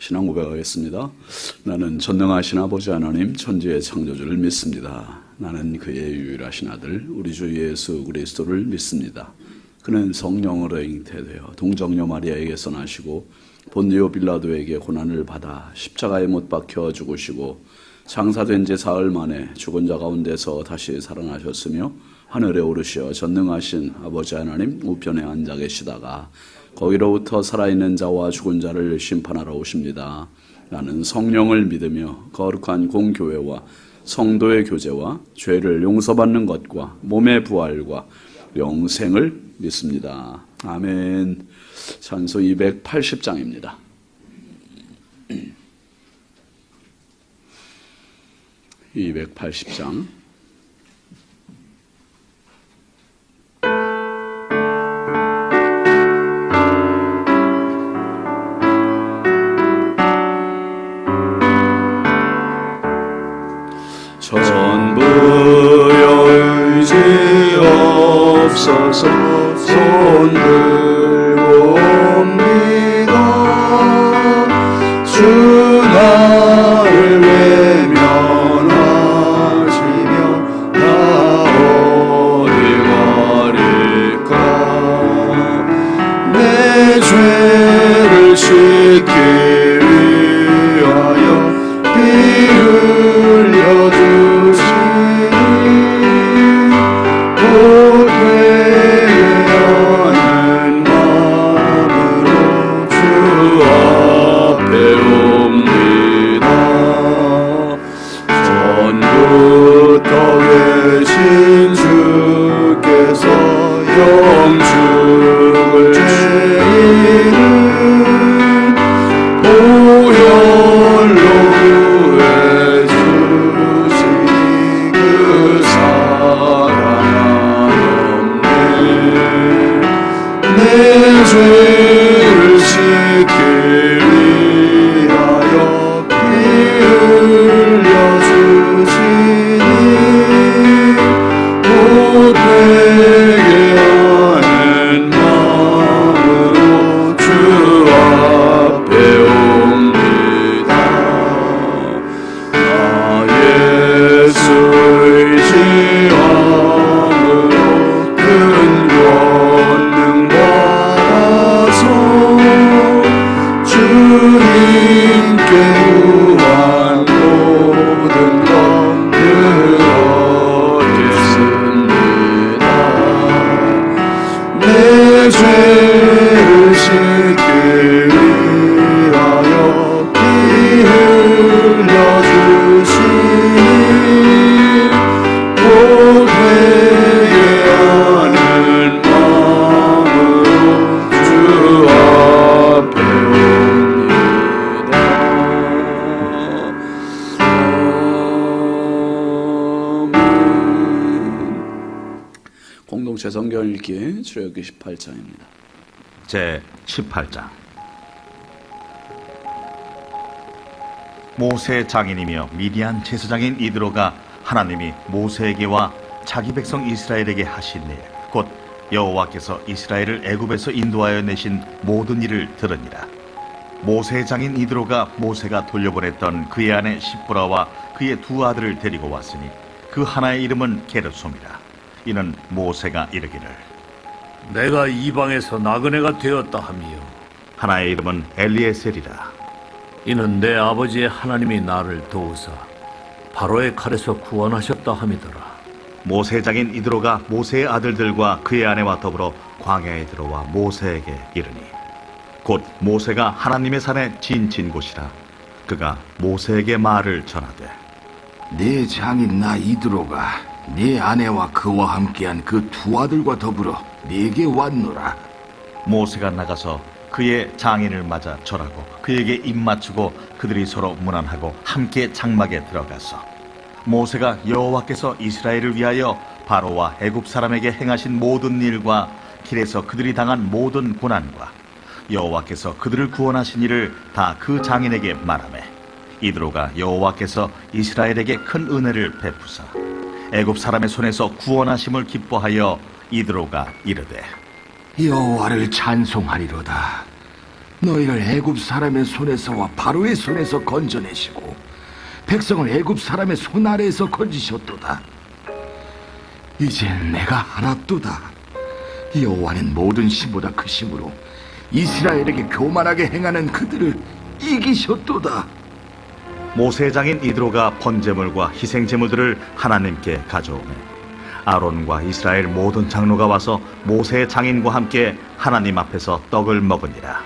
신앙 고백하겠습니다. 나는 전능하신 아버지 하나님 천지의 창조주를 믿습니다. 나는 그의 유일하신 아들 우리 주 예수 그리스도를 믿습니다. 그는 성령으로 잉태되어 동정녀 마리아에게서 나시고 본디오 빌라도에게 고난을 받아 십자가에 못 박혀 죽으시고 장사된 지 사흘 만에 죽은 자 가운데서 다시 살아나셨으며 하늘에 오르시어 전능하신 아버지 하나님 우편에 앉아 계시다가 거기로부터 살아있는 자와 죽은 자를 심판하러 오십니다. 나는 성령을 믿으며 거룩한 공교회와 성도의 교제와 죄를 용서받는 것과 몸의 부활과 영생을 믿습니다. 아멘. 찬송 280장입니다. 280장. 전부 의지없어서 손 들고 옵니다. 주 나를 외면하시며 나 어디 가릴까. 내 죄를 씻기 위하여 피 흘려주시니 곧 회개하는 마음으로 주 앞에 옵니다. 전부터 계신 주께서 영죽을 죄인을 보혈로 구해주시니 그 사랑 없네. 내 죄를 씻기 위하여 피 흘려주시니 곧 회개하는 마음으로 주 앞에 옵니다. 나 예수 의지함으로 큰 권능 받아서 주님께 구한 모든 것 얻겠습니다. 내 죄를 씻기 위하여 피 흘려주시니 곧 회개하는 마음으로 주 앞에 옵니다. 공동체 성경 읽기 출애굽기 18장입니다. 제 18장. 모세의 장인이며 미디안 제사장인 이드로가 하나님이 모세에게와 자기 백성 이스라엘에게 하신 일, 곧 여호와께서 이스라엘을 애굽에서 인도하여 내신 모든 일을 들으니라. 모세의 장인 이드로가 모세가 돌려보냈던 그의 아내 십보라와 그의 두 아들을 데리고 왔으니 그 하나의 이름은 게르솜이라. 이는 모세가 이르기를 내가 이방에서 나그네가 되었다 하며 하나의 이름은 엘리에셀이라. 이는 내 아버지의 하나님이 나를 도우사 바로의 칼에서 구원하셨다 함이더라. 모세의 장인 이드로가 모세의 아들들과 그의 아내와 더불어 광야에 들어와 모세에게 이르니 곧 모세가 하나님의 산에 지친 곳이라. 그가 모세에게 말을 전하되 내 장인 나 이드로가 네 아내와 그와 함께한 그 두 아들과 더불어 네게 왔노라. 모세가 나가서 그의 장인을 맞아 절하고 그에게 입맞추고 그들이 서로 문안하고 함께 장막에 들어가서 모세가 여호와께서 이스라엘을 위하여 바로와 애굽 사람에게 행하신 모든 일과 길에서 그들이 당한 모든 고난과 여호와께서 그들을 구원하신 일을 다 그 장인에게 말하매 이드로가 여호와께서 이스라엘에게 큰 은혜를 베푸사 애굽 사람의 손에서 구원하심을 기뻐하여 이드로가 이르되 여호와를 찬송하리로다. 너희를 애굽 사람의 손에서와 바로의 손에서 건져내시고 백성을 애굽 사람의 손 아래에서 건지셨도다. 이제 내가 알았도다. 여호와는 모든 신보다 크심으로 이스라엘에게 교만하게 행하는 그들을 이기셨도다. 모세의 장인 이드로가 번제물과 희생제물들을 하나님께 가져오매 아론과 이스라엘 모든 장로가 와서 모세의 장인과 함께 하나님 앞에서 떡을 먹으니라.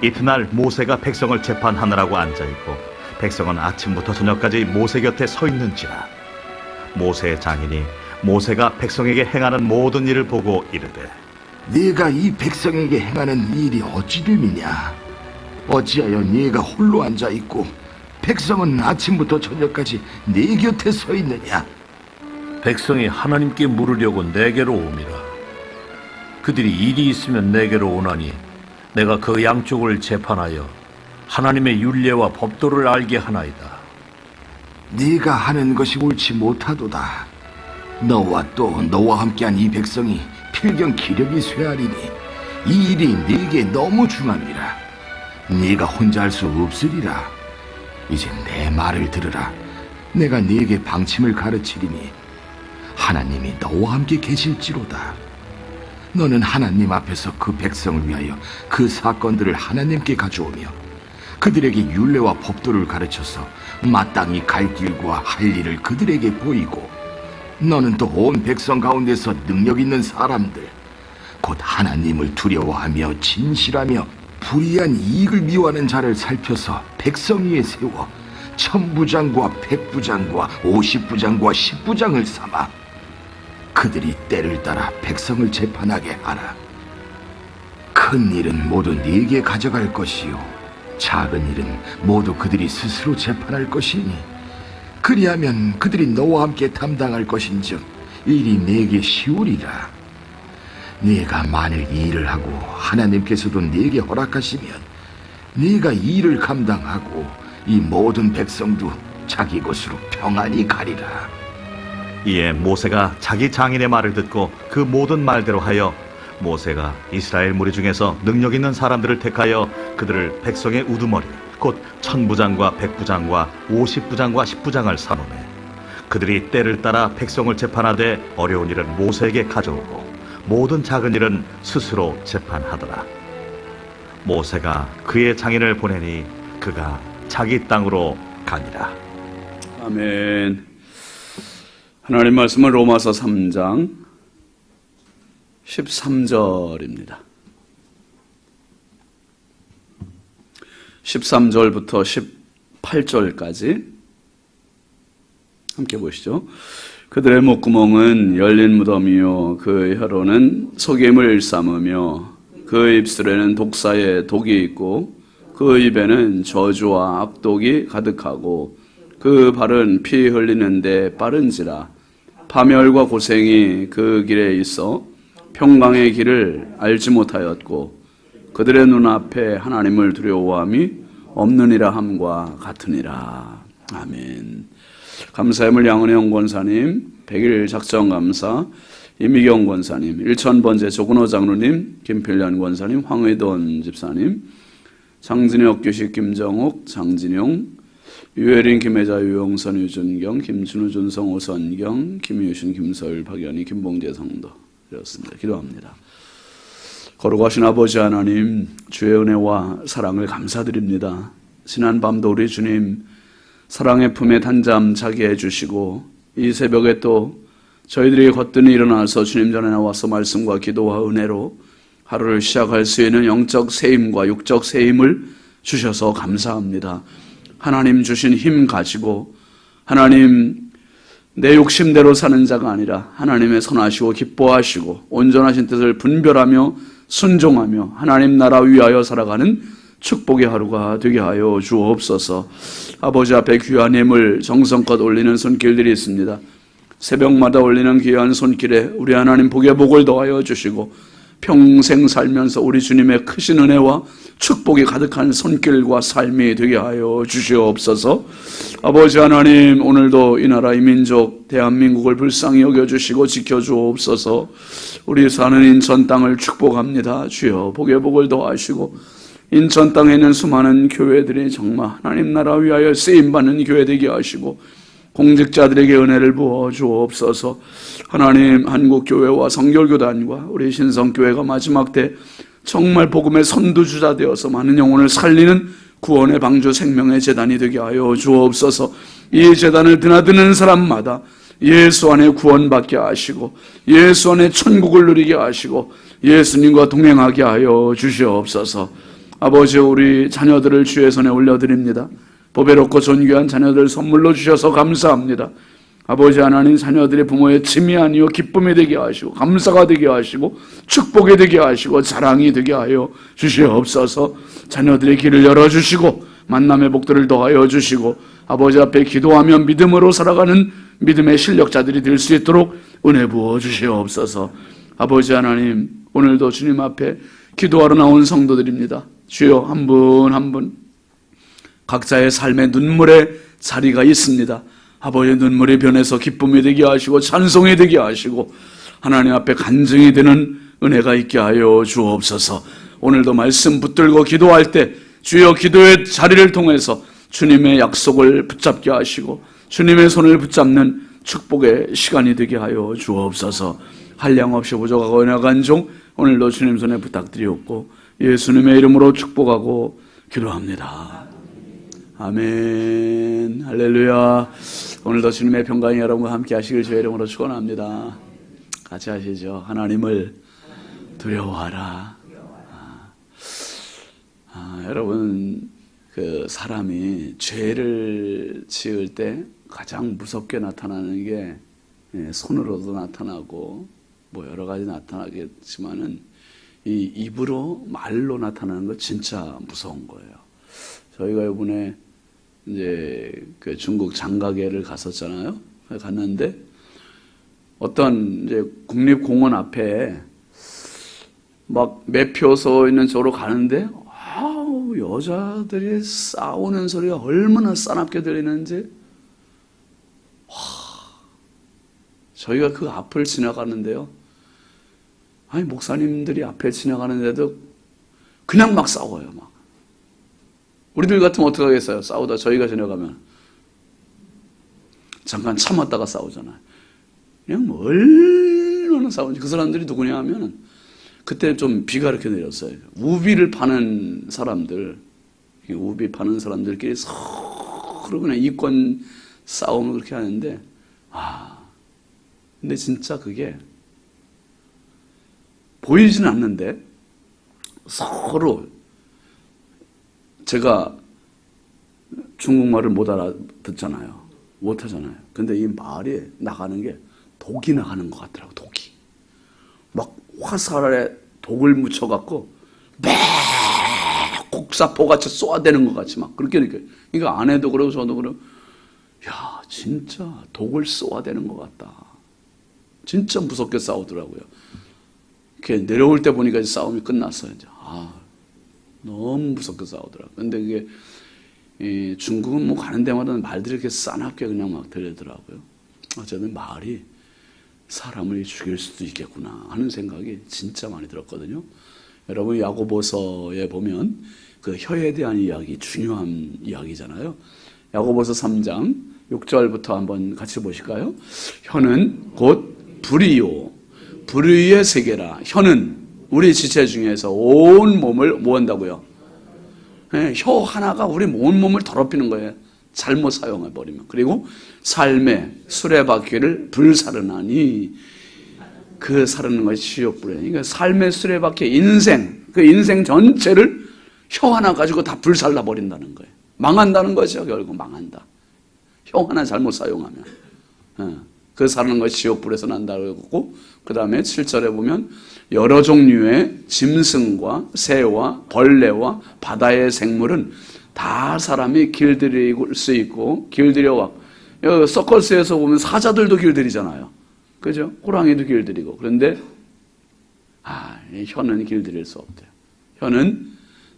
이튿날 모세가 백성을 재판하느라고 앉아있고 백성은 아침부터 저녁까지 모세 곁에 서 있는지라. 모세의 장인이 모세가 백성에게 행하는 모든 일을 보고 이르되 네가 이 백성에게 행하는 일이 어찌 됨이냐? 어찌하여 네가 홀로 앉아있고 백성은 아침부터 저녁까지 네 곁에 서 있느냐? 백성이 하나님께 물으려고 내게로 옴이라. 그들이 일이 있으면 내게로 오나니 내가 그 양쪽을 재판하여 하나님의 율례와 법도를 알게 하나이다. 네가 하는 것이 옳지 못하도다. 너와 또 너와 함께한 이 백성이 필경 기력이 쇠하리니 이 일이 네게 너무 중함이라. 네가 혼자 할 수 없으리라. 이제 내 말을 들으라. 내가 네게 방침을 가르치리니 하나님이 너와 함께 계실지로다. 너는 하나님 앞에서 그 백성을 위하여 그 사건들을 하나님께 가져오며 그들에게 율례와 법도를 가르쳐서 마땅히 갈 길과 할 일을 그들에게 보이고 너는 또 온 백성 가운데서 능력 있는 사람들 곧 하나님을 두려워하며 진실하며 불의한 이익을 미워하는 자를 살펴서 백성 위에 세워 1000부장과 100부장과 50부장과 10부장을 삼아 그들이 때를 따라 백성을 재판하게 하라. 큰 일은 모두 네게 가져갈 것이요 작은 일은 모두 그들이 스스로 재판할 것이니 그리하면 그들이 너와 함께 담당할 것인즉 일이 네게 쉬우리라. 네가 만일 이 일을 하고 하나님께서도 네게 허락하시면 네가 이 일을 감당하고 이 모든 백성도 자기 곳으로 평안히 가리라. 이에 모세가 자기 장인의 말을 듣고 그 모든 말대로 하여 모세가 이스라엘 무리 중에서 능력 있는 사람들을 택하여 그들을 백성의 우두머리 곧 1000부장과 100부장과 50부장과 10부장을 삼으매 그들이 때를 따라 백성을 재판하되 어려운 일은 모세에게 가져오고 모든 작은 일은 스스로 재판하더라. 모세가 그의 장인을 보내니 그가 자기 땅으로 가니라. 아멘. 하나님 말씀은 로마서 3장 13절입니다. 13절부터 18절까지 함께 보시죠. 그들의 목구멍은 열린 무덤이요 그 혀로는 속임을 삼으며 그 입술에는 독사의 독이 있고 그 입에는 저주와 악독이 가득하고 그 발은 피 흘리는데 빠른지라. 파멸과 고생이 그 길에 있어 평강의 길을 알지 못하였고 그들의 눈앞에 하나님을 두려워함이 없느니라 함과 같으니라. 아멘. 감사함을 양은영 권사님, 100일 작정감사 이미경 권사님, 1000번째 조근호 장로님, 김필련 권사님, 황의돈 집사님, 장진혁 교식 김정옥, 장진용, 유혜린, 김혜자, 유영선, 유준경, 김준우, 준성, 오선경, 김유신, 김서율, 박연희, 김봉재 성도 이렇습니다. 기도합니다. 거룩하신 아버지 하나님, 주의 은혜와 사랑을 감사드립니다. 지난밤도 우리 주님 사랑의 품에 단잠 자게 해주시고 이 새벽에 또 저희들이 거뜬히 일어나서 주님 전에 나와서 말씀과 기도와 은혜로 하루를 시작할 수 있는 영적 세임과 육적 세임을 주셔서 감사합니다. 하나님 주신 힘 가지고 하나님 내 욕심대로 사는 자가 아니라 하나님의 선하시고 기뻐하시고 온전하신 뜻을 분별하며 순종하며 하나님 나라 위하여 살아가는 축복의 하루가 되게 하여 주옵소서. 아버지 앞에 귀한 힘을 정성껏 올리는 손길들이 있습니다. 새벽마다 올리는 귀한 손길에 우리 하나님 복의 복을 더하여 주시고 평생 살면서 우리 주님의 크신 은혜와 축복이 가득한 손길과 삶이 되게 하여 주시옵소서. 아버지 하나님, 오늘도 이 나라 이 민족 대한민국을 불쌍히 여겨주시고 지켜주옵소서. 우리 사는 인천 땅을 축복합니다. 주여 복에 복을 더하시고 인천 땅에 있는 수많은 교회들이 정말 하나님 나라 위하여 쓰임받는 교회 되게 하시고 공직자들에게 은혜를 부어 주옵소서. 하나님, 한국교회와 성결교단과 우리 신성교회가 마지막 때 정말 복음의 선두주자 되어서 많은 영혼을 살리는 구원의 방주 생명의 재단이 되게 하여 주옵소서. 이 재단을 드나드는 사람마다 예수 안에 구원받게 하시고 예수 안에 천국을 누리게 하시고 예수님과 동행하게 하여 주시옵소서. 아버지, 우리 자녀들을 주의 손에 올려드립니다. 보배롭고 존귀한 자녀들 선물로 주셔서 감사합니다. 아버지 하나님, 자녀들의 부모의 짐이 아니요 기쁨이 되게 하시고 감사가 되게 하시고 축복이 되게 하시고 자랑이 되게 하여 주시옵소서. 자녀들의 길을 열어주시고 만남의 복들을 더하여 주시고 아버지 앞에 기도하며 믿음으로 살아가는 믿음의 실력자들이 될 수 있도록 은혜 부어 주시옵소서. 아버지 하나님, 오늘도 주님 앞에 기도하러 나온 성도들입니다. 주여, 한 분 한 분 각자의 삶의 눈물의 자리가 있습니다. 아버지의 눈물이 변해서 기쁨이 되게 하시고 찬송이 되게 하시고 하나님 앞에 간증이 되는 은혜가 있게 하여 주옵소서. 오늘도 말씀 붙들고 기도할 때 주여 기도의 자리를 통해서 주님의 약속을 붙잡게 하시고 주님의 손을 붙잡는 축복의 시간이 되게 하여 주옵소서. 한량없이 부족하고 연약한 종 오늘도 주님 손에 부탁드리옵고 예수님의 이름으로 축복하고 기도합니다. 아멘. 할렐루야. 오늘도 주님의 평강이 여러분과 함께 하시길 주의 이름으로 축원합니다. 같이 하시죠. 하나님을 두려워하라. 여러분, 그 사람이 죄를 지을 때 가장 무섭게 나타나는 게 손으로도 나타나고 뭐 여러 가지 나타나겠지만은 이 입으로 말로 나타나는 거 진짜 무서운 거예요. 저희가 이번에 이제 그 중국 장가계를 갔었잖아요. 갔는데 어떤 이제 국립공원 앞에 막 매표 서 있는 쪽으로 가는데 여자들이 싸우는 소리가 얼마나 싸납게 들리는지 저희가 그 앞을 지나가는데요. 아니 목사님들이 앞에 지나가는데도 그냥 막 싸워요. 막. 우리들 같으면 어떻게 하겠어요? 싸우다 저희가 지나가면 잠깐 참았다가 싸우잖아요. 그냥 뭐 얼마나 싸우는지. 그 사람들이 누구냐 하면 그때 좀 비가 이렇게 내렸어요. 우비를 파는 사람들, 우비 파는 사람들끼리 서로 그냥 이권 싸움을 그렇게 하는데 근데 진짜 그게 보이지는 않는데 서로 제가 중국말을 못 알아듣잖아요. 못 하잖아요. 근데 이 말이 나가는 게 독이 나가는 것 같더라고, 독이. 막 화살에 독을 묻혀갖고 매 곡사포같이 쏘아대는 것 같이 막 그렇게 느껴요. 그러니까 아내도 그러고 저도 그러고 야 진짜 독을 쏘아대는 것 같다. 진짜 무섭게 싸우더라고요. 이렇게 내려올 때 보니까 이제 싸움이 끝났어요. 이제 너무 무섭게 싸우더라고요. 근데 그게 중국은 뭐 가는 데마다 말들이 이렇게 싸납게 그냥 막 들리더라고요. 어쨌든 말이 사람을 죽일 수도 있겠구나 하는 생각이 진짜 많이 들었거든요. 여러분 야고보서에 보면 그 혀에 대한 이야기 중요한 이야기잖아요. 야고보서 3장 6절부터 한번 같이 보실까요? 혀는 곧 불의요 불의의 세계라. 혀는 우리 지체 중에서 온 몸을 뭐 한다고요? 혀 하나가 우리 온 몸을 더럽히는 거예요. 잘못 사용해버리면. 그리고 삶의 수레바퀴를 불사르나니 그 사르는 것이 지옥불이에요. 그러니까 삶의 수레바퀴 인생, 그 인생 전체를 혀 하나 가지고 다 불살라버린다는 거예요. 망한다는 거죠. 결국 망한다. 혀 하나 잘못 사용하면. 그 사르는 것이 지옥불에서 난다고 그러고 그 다음에 7절에 보면 여러 종류의 짐승과 새와 벌레와 바다의 생물은 다 사람이 길들일 수 있고 길들여와 서커스에서 보면 사자들도 길들이잖아요. 그죠? 호랑이도 길들이고. 그런데 혀는 길들일 수 없대요. 혀는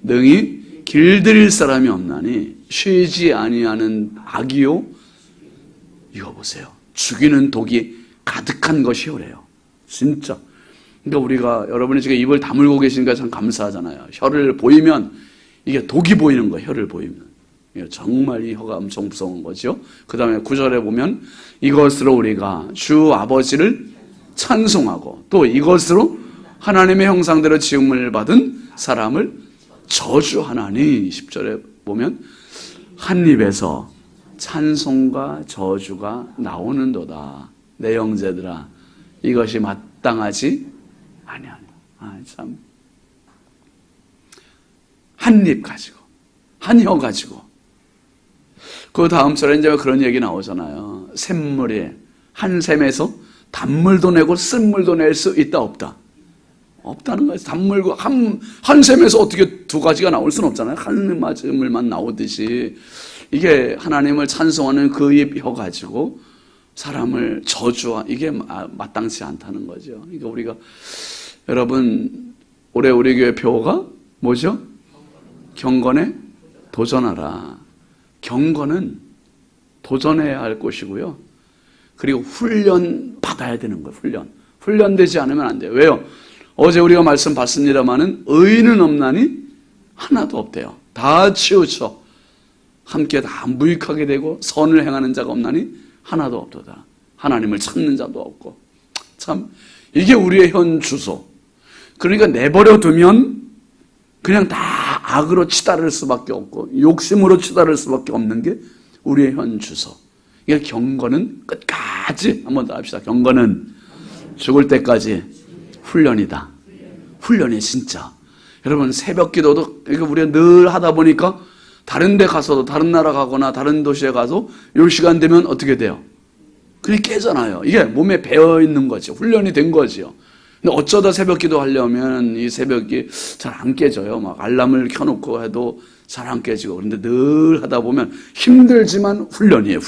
능히 길들일 사람이 없나니 쉬지 아니하는 악이요. 이거 보세요. 죽이는 독이 가득한 것이오래요. 진짜. 그러니까 우리가 여러분이 지금 입을 다물고 계시니까 참 감사하잖아요. 혀를 보이면 이게 독이 보이는 거예요. 혀를 보이면. 정말 이 혀가 엄청 무서운 거죠. 그 다음에 9절에 보면 이것으로 우리가 주 아버지를 찬송하고 또 이것으로 하나님의 형상대로 지음을 받은 사람을 저주하나니 10절에 보면 한 입에서 찬송과 저주가 나오는도다. 내 형제들아 이것이 마땅하지 아니하냐. 참. 한 입 가지고 한 혀 가지고 그 다음 절에 이제 그런 얘기 나오잖아요. 샘물이 한 샘에서 단물도 내고 쓴물도 낼 수 있다 없다? 없다는 거예요. 단물과 한 샘에서 어떻게 두 가지가 나올 수는 없잖아요. 한 맞음을만 나오듯이 이게 하나님을 찬송하는 그 입 혀 가지고 사람을 저주하 이게 마땅치 않다는 거죠. 그러니까 우리가 여러분 올해 우리 교회 표어가 뭐죠? 경건에 도전하라. 경건은 도전해야 할 것이고요. 그리고 훈련 받아야 되는 거예요. 훈련되지 않으면 안 돼요. 왜요? 어제 우리가 말씀 봤습니다마는 의인은 없나니 하나도 없대요. 다 치우쳐 함께 다 무익하게 되고 선을 행하는 자가 없나니 하나도 없도다. 하나님을 찾는 자도 없고. 참 이게 우리의 현 주소. 그러니까 내버려 두면 그냥 다 악으로 치달을 수밖에 없고 욕심으로 치달을 수밖에 없는 게 우리의 현 주소. 그러니까 경건은 끝까지 한번 더 합시다. 경건은 죽을 때까지 훈련이다. 훈련이 진짜. 여러분 새벽 기도도 이거 우리가 늘 하다 보니까 다른 데 가서도 다른 나라 가거나 다른 도시에 가서 이 시간 되면 어떻게 돼요? 그냥 깨잖아요. 이게 몸에 배어 있는 거죠. 훈련이 된 거죠. 근데 어쩌다 새벽 기도 하려면 이 새벽이 잘 안 깨져요. 막 알람을 켜놓고 해도 잘 안 깨지고. 그런데 늘 하다 보면 힘들지만 훈련이에요.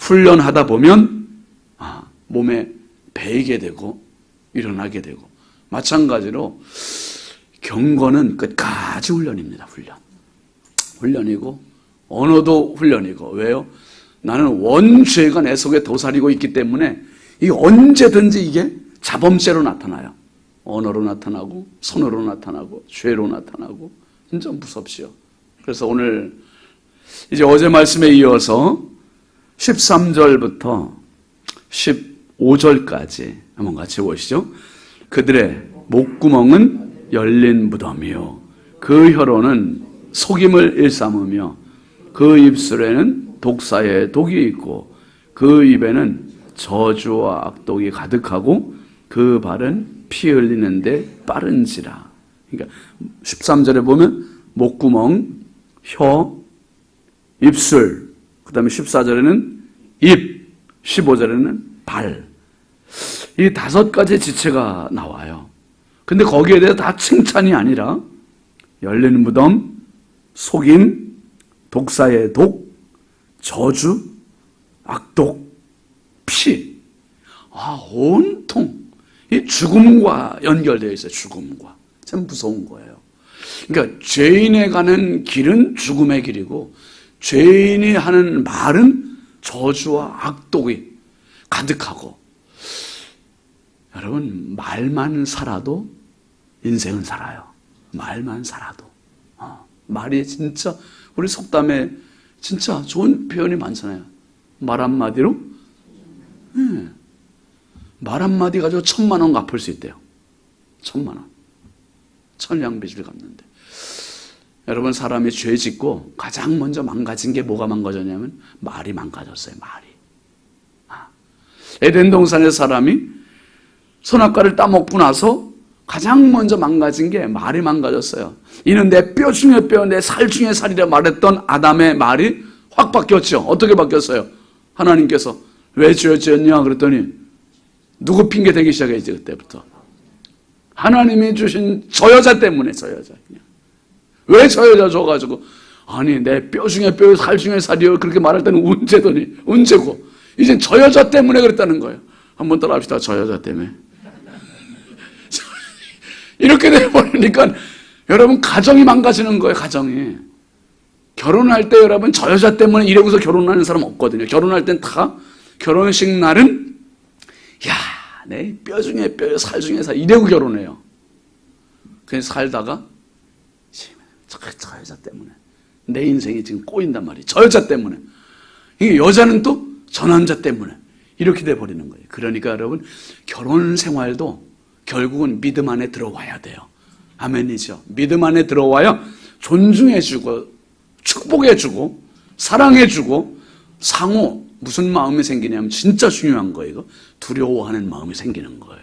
훈련하다 보면 몸에 배이게 되고 일어나게 되고. 마찬가지로 경건은 끝까지 훈련입니다. 훈련이고 언어도 훈련이고. 왜요? 나는 원죄가 내 속에 도사리고 있기 때문에 이게 언제든지 이게 자범죄로 나타나요. 언어로 나타나고 손으로 나타나고 죄로 나타나고 진짜 무섭지요. 그래서 오늘 이제 어제 말씀에 이어서 13절부터 15절까지 한번 같이 보시죠. 그들의 목구멍은 열린 무덤이요 그 혀로는 속임을 일삼으며 그 입술에는 독사의 독이 있고 그 입에는 저주와 악독이 가득하고 그 발은 피 흘리는데 빠른지라. 그러니까 13절에 보면 목구멍, 혀, 입술, 그 다음에 14절에는 입, 15절에는 발. 이 5가지 지체가 나와요. 근데 거기에 대해서 다 칭찬이 아니라 열리는 무덤, 속임, 독사의 독, 저주, 악독, 피. 온통 이 죽음과 연결되어 있어요. 죽음과. 참 무서운 거예요. 그러니까 죄인에 가는 길은 죽음의 길이고 죄인이 하는 말은 저주와 악독이 가득하고. 여러분 말만 살아도 인생은 살아요. 말만 살아도. 말이 진짜 우리 속담에 진짜 좋은 표현이 많잖아요. 말 한마디로 말 한마디 가지고 1,000,000원 갚을 수 있대요. 1,000,000원. 천냥빚을 갚는데. 여러분 사람이 죄 짓고 가장 먼저 망가진 게 뭐가 망가졌냐면 말이 망가졌어요. 말이. 에덴 동산의 사람이 선악과를 따먹고 나서 가장 먼저 망가진 게 말이 망가졌어요. 이는 내 뼈 중에 뼈, 내 살 중에 살이라 말했던 아담의 말이 확 바뀌었죠. 어떻게 바뀌었어요? 하나님께서 왜 죄 지었냐 그랬더니 누구 핑계 대기 시작했지 그때부터. 하나님이 주신 저 여자 때문에. 저 여자. 왜 저 여자 줘가지고 아니 내 뼈 중에 뼈, 살 중에 살이요 그렇게 말할 때는 운제더니 운제고 이젠 저 여자 때문에 그랬다는 거예요. 한번 따라합시다. 저 여자 때문에. 이렇게 돼버리니까 여러분, 가정이 망가지는 거예요, 가정이. 결혼할 때 여러분, 저 여자 때문에 이러고서 결혼하는 사람 없거든요. 결혼할 땐 다 결혼식 날은 야, 내 뼈 중에 뼈, 살 중에 살 이러고 결혼해요. 그래서 살다가 저 여자 때문에 내 인생이 지금 꼬인단 말이에요. 저 여자 때문에. 이게 여자는 또 저 남자 때문에 이렇게 돼 버리는 거예요. 그러니까 여러분, 결혼 생활도 결국은 믿음 안에 들어와야 돼요. 아멘이죠. 믿음 안에 들어와야 존중해주고 축복해주고 사랑해주고 상호 무슨 마음이 생기냐면 진짜 중요한 거예요. 이거 두려워하는 마음이 생기는 거예요.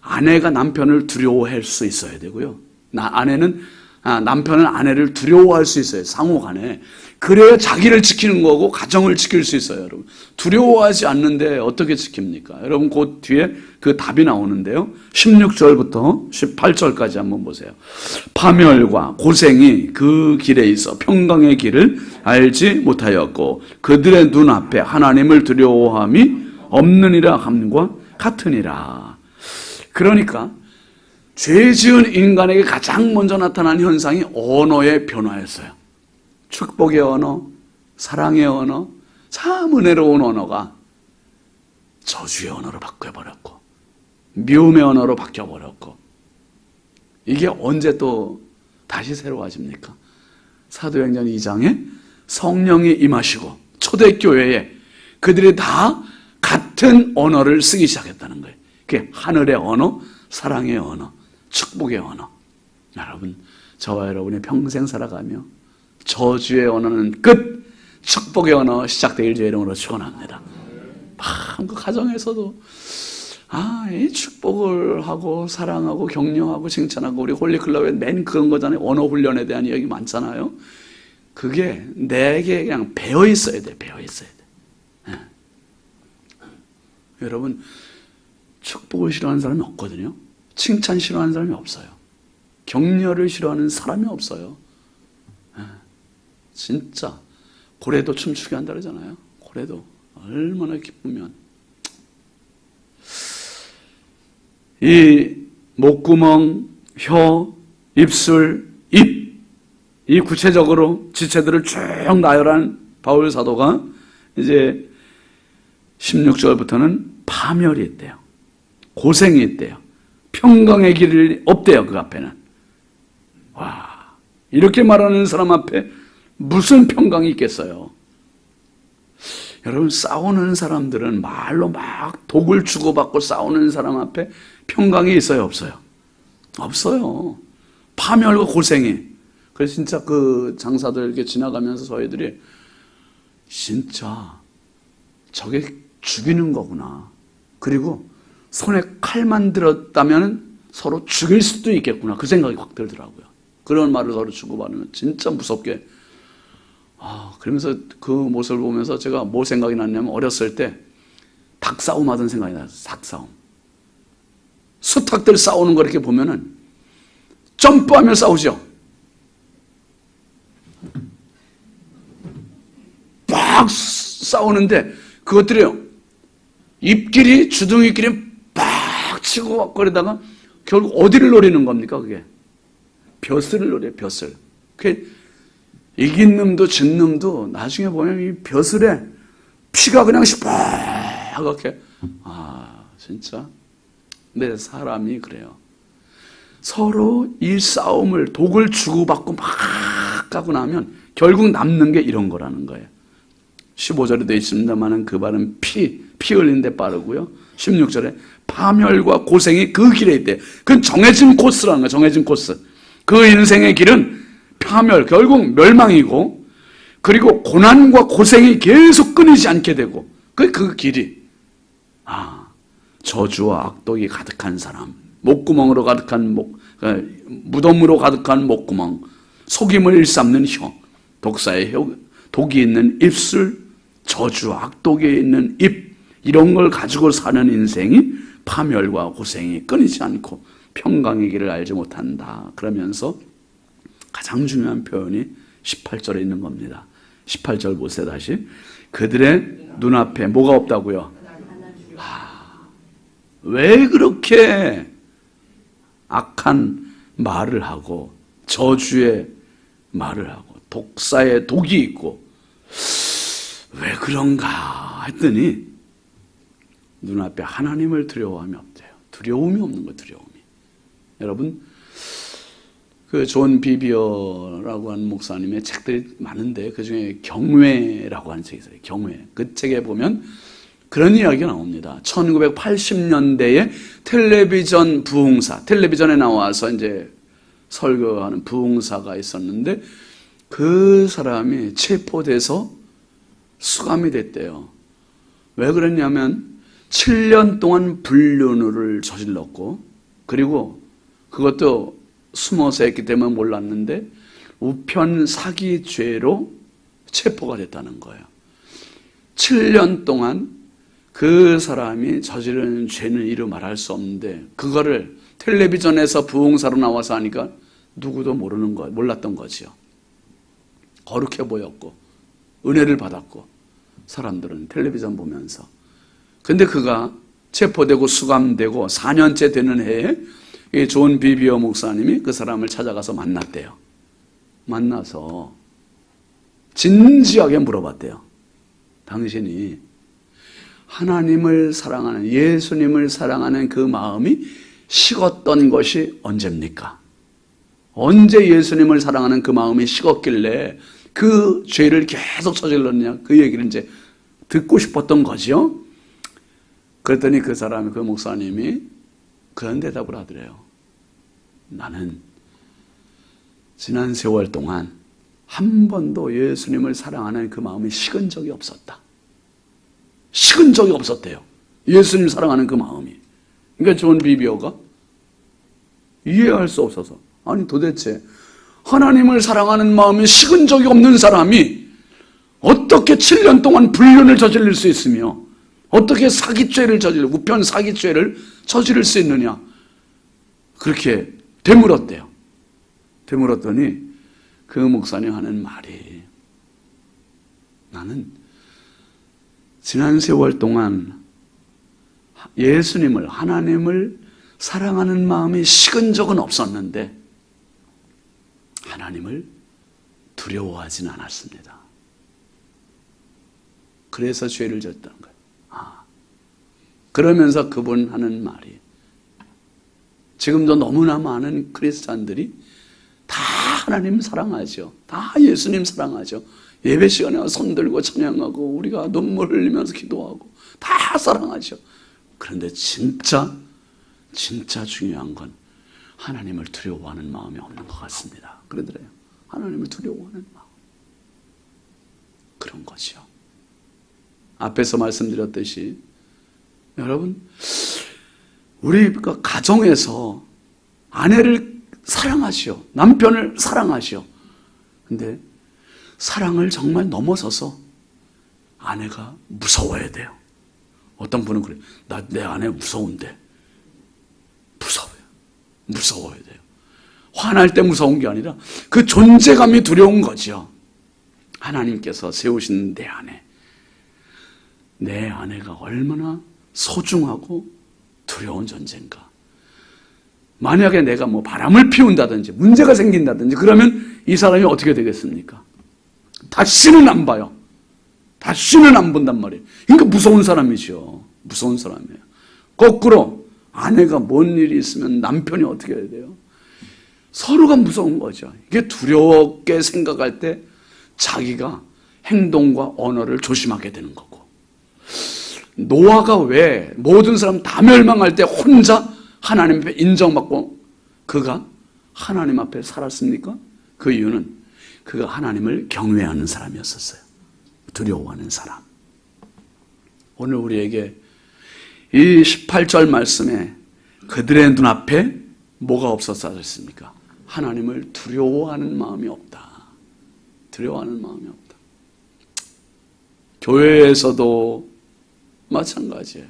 아내가 남편을 두려워할 수 있어야 되고요. 남편은 아내를 두려워할 수 있어요. 상호 간에. 그래야 자기를 지키는 거고 가정을 지킬 수 있어요, 여러분. 두려워하지 않는데 어떻게 지킵니까? 여러분, 그 뒤에 그 답이 나오는데요. 16절부터 18절까지 한번 보세요. 파멸과 고생이 그 길에 있어 평강의 길을 알지 못하였고 그들의 눈앞에 하나님을 두려워함이 없느니라 함과 같으니라. 그러니까 죄 지은 인간에게 가장 먼저 나타난 현상이 언어의 변화였어요. 축복의 언어, 사랑의 언어, 참 은혜로운 언어가 저주의 언어로 바뀌어버렸고 미움의 언어로 바뀌어버렸고, 이게 언제 또 다시 새로워집니까? 사도행전 2장에 성령이 임하시고 초대교회에 그들이 다 같은 언어를 쓰기 시작했다는 거예요. 그게 하늘의 언어, 사랑의 언어, 축복의 언어. 여러분, 저와 여러분이 평생 살아가며 저주의 언어는 끝, 축복의 언어 시작되길 주의 이름으로 축원합니다. 그 가정에서도 이 축복을 하고 사랑하고 격려하고 칭찬하고, 우리 홀리클럽에 맨 그런 거잖아요. 언어 훈련에 대한 이야기 많잖아요. 그게 내게 그냥 배어 있어야 돼. 배어 있어야 돼. 네. 여러분, 축복을 싫어하는 사람이 없거든요. 칭찬 싫어하는 사람이 없어요. 격려를 싫어하는 사람이 없어요. 진짜 고래도 춤추게 한다 그러잖아요. 고래도 얼마나 기쁘면. 이 목구멍, 혀, 입술, 입, 이 구체적으로 지체들을 쭉 나열한 바울 사도가 이제 16절부터는 파멸이 있대요. 고생이 있대요. 평강의 길이 없대요. 그 앞에는. 와, 이렇게 말하는 사람 앞에 무슨 평강이 있겠어요? 여러분, 싸우는 사람들은 말로 막 독을 주고받고 싸우는 사람 앞에 평강이 있어요, 없어요? 없어요. 파멸과 고생이. 그래서 진짜 그 장사들 이렇게 지나가면서 저희들이 진짜 저게 죽이는 거구나. 그리고 손에 칼만 들었다면 서로 죽일 수도 있겠구나. 그 생각이 확 들더라고요. 그런 말을 서로 주고받으면 진짜 무섭게. 그러면서 그 모습을 보면서 제가 뭐 생각이 났냐면, 어렸을 때 닭싸움 하던 생각이 나요. 닭싸움. 수탉들 싸우는 거 이렇게 보면은 점프하며 싸우죠. 막 싸우는데 그것들이요, 입끼리 주둥이끼리 막 치고 막 거리다가 결국 어디를 노리는 겁니까? 그게 벼슬을 노려요. 벼슬. 그게 이긴 놈도 진 놈도 나중에 보면 이 벼슬에 피가 그냥 시뻘겋게. 진짜 내 사람이 그래요. 서로 이 싸움을 독을 주고받고 막 가고 나면 결국 남는 게 이런 거라는 거예요. 15절에 되어 있습니다만은 그 발은 피 흘린 데 빠르고요. 16절에 파멸과 고생이 그 길에 있대. 그건 정해진 코스라는 거예요. 정해진 코스. 그 인생의 길은 파멸, 결국 멸망이고, 그리고 고난과 고생이 계속 끊이지 않게 되고, 그 길이 저주와 악독이 가득한 사람, 목구멍으로 가득한 무덤으로 가득한 목구멍, 속임을 일삼는 혀, 독사의 혀, 독이 있는 입술, 저주와 악독이 있는 입, 이런 걸 가지고 사는 인생이 파멸과 고생이 끊이지 않고 평강의 길을 알지 못한다. 그러면서 가장 중요한 표현이 18절에 있는 겁니다. 18절 보세요. 다시. 그들의 눈앞에 뭐가 없다고요? 왜 그렇게 악한 말을 하고 저주의 말을 하고 독사의 독이 있고 왜 그런가 했더니 눈앞에 하나님을 두려워함이 없대요. 두려움이 없는 거예요. 두려움이. 여러분 그 존 비비어라고 하는 목사님의 책들이 많은데 그중에 경외라고 하는 책이 있어요. 경외. 그 책에 보면 그런 이야기가 나옵니다. 1980년대에 텔레비전 부흥사, 텔레비전에 나와서 이제 설교하는 부흥사가 있었는데 그 사람이 체포돼서 수감이 됐대요. 왜 그랬냐면 7년 동안 불륜을 저질렀고 그리고 그것도 숨어서 했기 때문에 몰랐는데 우편 사기죄로 체포가 됐다는 거예요. 7년 동안 그 사람이 저지른 죄는 이루 말할 수 없는데 그거를 텔레비전에서 부흥사로 나와서 하니까 누구도 모르는 거, 몰랐던 거지요. 거룩해 보였고 은혜를 받았고 사람들은 텔레비전 보면서. 근데 그가 체포되고 수감되고 4년째 되는 해에 이 존 비비어 목사님이 그 사람을 찾아가서 만났대요. 만나서 진지하게 물어봤대요. 당신이 하나님을 사랑하는, 예수님을 사랑하는 그 마음이 식었던 것이 언제입니까? 언제 예수님을 사랑하는 그 마음이 식었길래 그 죄를 계속 저질렀냐? 그 얘기를 이제 듣고 싶었던 거죠. 그랬더니 그 사람이, 그 목사님이 그런 대답을 하더래요. 나는 지난 세월 동안 한 번도 예수님을 사랑하는 그 마음이 식은 적이 없었다. 식은 적이 없었대요. 예수님 사랑하는 그 마음이. 그러니까 존 비비어가 이해할 수 없어서, 아니 도대체 하나님을 사랑하는 마음이 식은 적이 없는 사람이 어떻게 7년 동안 불륜을 저지를 수 있으며 어떻게 사기죄를 우편 사기죄를 저지를 수 있느냐, 그렇게 되물었대요. 되물었더니 그 목사님 하는 말이, 나는 지난 세월 동안 예수님을, 하나님을 사랑하는 마음이 식은 적은 없었는데 하나님을 두려워하진 않았습니다. 그래서 죄를 졌다는 거예요. 그러면서 그분 하는 말이, 지금도 너무나 많은 크리스찬들이 다 하나님 사랑하죠. 다 예수님 사랑하죠. 예배 시간에 와서 손 들고 찬양하고 우리가 눈물 흘리면서 기도하고 다 사랑하죠. 그런데 진짜 중요한 건 하나님을 두려워하는 마음이 없는 것 같습니다. 그러더래요. 하나님을 두려워하는 마음. 그런 거죠. 앞에서 말씀드렸듯이 여러분, 우리 가정에서 아내를 사랑하시오. 남편을 사랑하시오. 근데 사랑을 정말 넘어서서 아내가 무서워야 돼요. 어떤 분은 그래요. 내 아내 무서운데. 무서워야 돼요. 화날 때 무서운 게 아니라 그 존재감이 두려운 거죠. 하나님께서 세우신 내 아내가 얼마나 소중하고 두려운 존재인가. 만약에 내가 뭐 바람을 피운다든지 문제가 생긴다든지 그러면 이 사람이 어떻게 되겠습니까? 다시는 안 봐요. 다시는 안 본단 말이에요. 그러니까 무서운 사람이죠. 무서운 사람이에요. 거꾸로 아내가 뭔 일이 있으면 남편이 어떻게 해야 돼요? 서로가 무서운 거죠. 이게 두렵게 생각할 때 자기가 행동과 언어를 조심하게 되는 거고. 노아가 왜 모든 사람 다 멸망할 때 혼자 하나님 앞에 인정받고 그가 하나님 앞에 살았습니까? 그 이유는 그가 하나님을 경외하는 사람이었었어요. 두려워하는 사람. 오늘 우리에게 이 18절 말씀에 그들의 눈앞에 뭐가 없었습니까? 하나님을 두려워하는 마음이 없다. 두려워하는 마음이 없다. 교회에서도 마찬가지예요.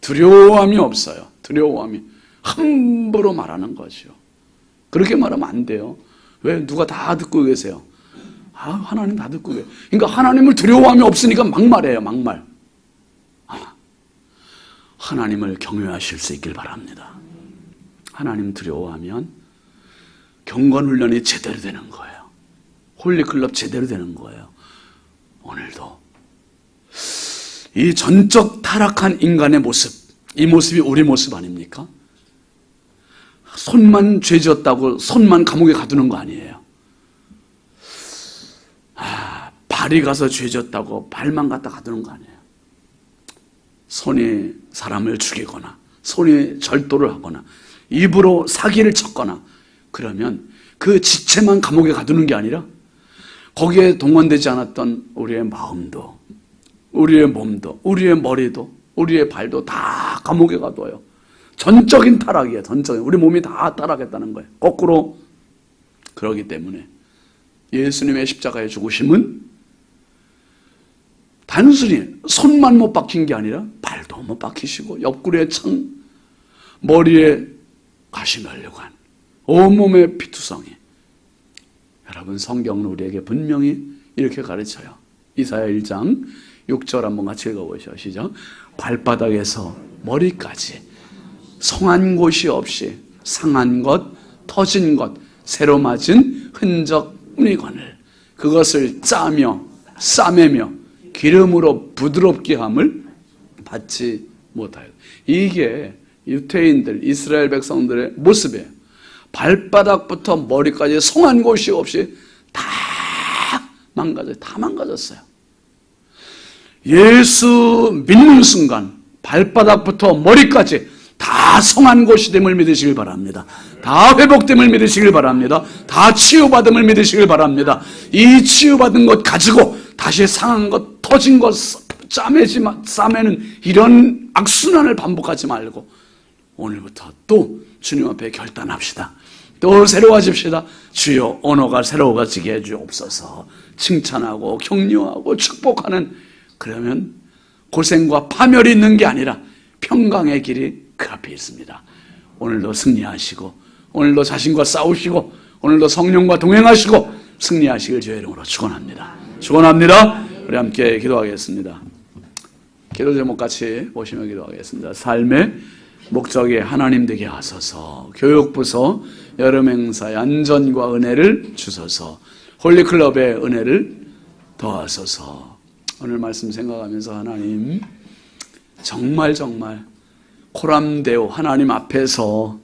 두려워함이 없어요. 두려워함이. 함부로 말하는 거죠. 그렇게 말하면 안 돼요. 왜? 누가 다 듣고 계세요. 하나님 다 듣고 계세요. 그러니까 하나님을 두려워함이 없으니까 막말해요. 막말. 하나님을 경외하실 수 있길 바랍니다. 하나님 두려워하면 경건훈련이 제대로 되는 거예요. 홀리클럽 제대로 되는 거예요. 오늘도 이 전적 타락한 인간의 모습, 이 모습이 우리 모습 아닙니까? 손만 죄졌다고 손만 감옥에 가두는 거 아니에요. 발이 가서 죄졌다고 발만 갖다 가두는 거 아니에요. 손이 사람을 죽이거나 손이 절도를 하거나 입으로 사기를 쳤거나 그러면 그 지체만 감옥에 가두는 게 아니라 거기에 동원되지 않았던 우리의 마음도, 우리의 몸도, 우리의 머리도, 우리의 발도 다 감옥에 가둬요. 전적인 타락이에요. 전적인. 우리 몸이 다 타락했다는 거예요. 거꾸로. 그러기 때문에 예수님의 십자가의 죽으심은 단순히 손만 못 박힌 게 아니라 발도 못 박히시고 옆구리에 창, 머리에 가시멸류관, 온몸에 피투성이. 여러분, 성경은 우리에게 분명히 이렇게 가르쳐요. 이사야 1장 6절 한번 같이 읽어보시죠. 시작. 발바닥에서 머리까지 성한 곳이 없이 상한 것, 터진 것, 새로 맞은 흔적 무늬건을 그것을 짜며 싸매며 기름으로 부드럽게 함을 받지 못하여. 이게 유태인들, 이스라엘 백성들의 모습이에요. 발바닥부터 머리까지 성한 곳이 없이 다 망가져요. 다 망가졌어요. 예수 믿는 순간 발바닥부터 머리까지 다 성한 곳이 됨을 믿으시길 바랍니다. 다 회복됨을 믿으시길 바랍니다. 다 치유받음을 믿으시길 바랍니다. 이 치유받은 것 가지고 다시 상한 것, 터진 것, 싸매는 이런 악순환을 반복하지 말고 오늘부터 또 주님 앞에 결단합시다. 또 새로워집시다. 주여, 언어가 새로워지게 해주옵소서. 칭찬하고 격려하고 축복하는, 그러면 고생과 파멸이 있는 게 아니라 평강의 길이 그 앞에 있습니다. 오늘도 승리하시고, 오늘도 자신과 싸우시고, 오늘도 성령과 동행하시고 승리하시길 주의 이름으로 축원합니다. 축원합니다. 우리 함께 기도하겠습니다. 기도 제목 같이 보시며 기도하겠습니다. 삶의 목적이 하나님 되게 하소서. 교육부서 여름 행사의 안전과 은혜를 주소서. 홀리클럽의 은혜를 더하소서. 오늘 말씀 생각하면서 하나님, 정말 코람데오 하나님 앞에서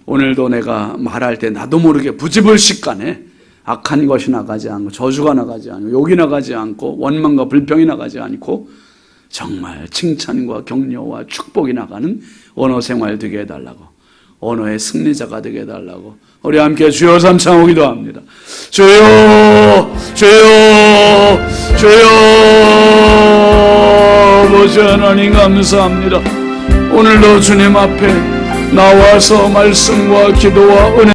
오늘도 내가 말할 때 나도 모르게 부지불식간에 악한 것이 나가지 않고 저주가 나가지 않고 욕이 나가지 않고 원망과 불평이 나가지 않고 정말 칭찬과 격려와 축복이 나가는 언어 생활 되게 해달라고, 언어의 승리자가 되게 해달라고 우리 함께 주여 삼창하고 기도합니다. 주여, 주여, 주여. 아버지 하나님 감사합니다. 오늘도 주님 앞에 나와서 말씀과 기도와 은혜